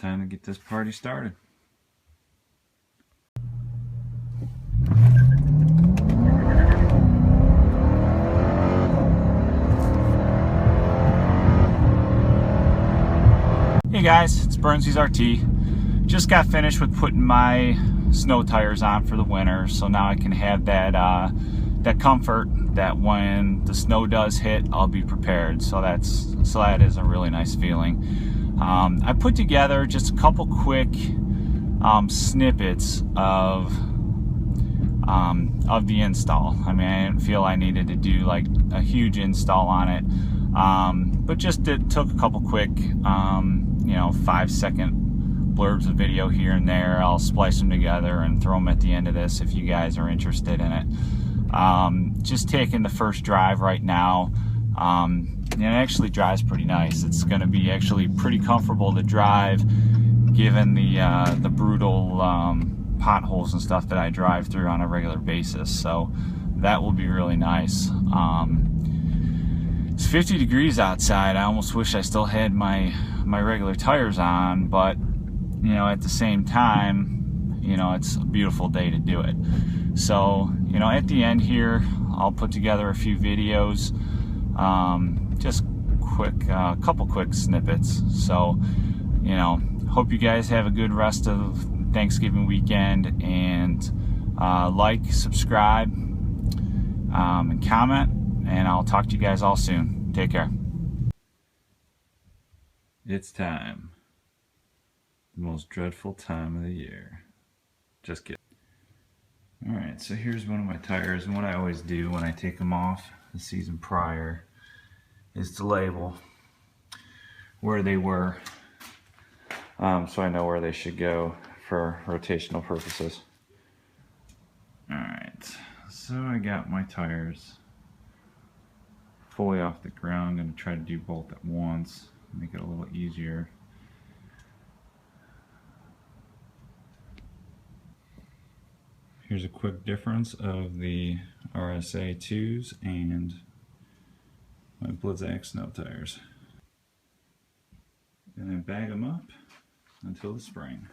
time to get this party started. Hey guys, it's Burnsies RT. Just got finished with putting my snow tires on for the winter, so now I can have that comfort that when the snow does hit, I'll be prepared. So that is a really nice feeling. I put together just a couple quick snippets of the install. I mean, I didn't feel I needed to do like a huge install on it, but just took a couple quick 5-second blurbs of video here and there. I'll splice them together and throw them at the end of this if you guys are interested in it. Just taking the first drive right now. It actually drives pretty nice. It's going to be actually pretty comfortable to drive given the brutal potholes and stuff that I drive through on a regular basis. So that will be really nice. It's 50 degrees outside. I almost wish I still had my regular tires on, but at the same time, it's a beautiful day to do it. So at the end here, I'll put together a few videos, just quick, couple quick snippets. So hope you guys have a good rest of Thanksgiving weekend, and like, subscribe, and comment, and I'll talk to you guys all soon. Take care. It's time. The most dreadful time of the year. Just kidding. Alright, so here's one of my tires, and what I always do when I take them off the season prior is to label where they were, so I know where they should go for rotational purposes. Alright, so I got my tires fully off the ground. I'm going to try to do both at once, make it a little easier. Here's a quick difference of the RSA 2s and my Blizzak snow tires. And then bag them up until the spring.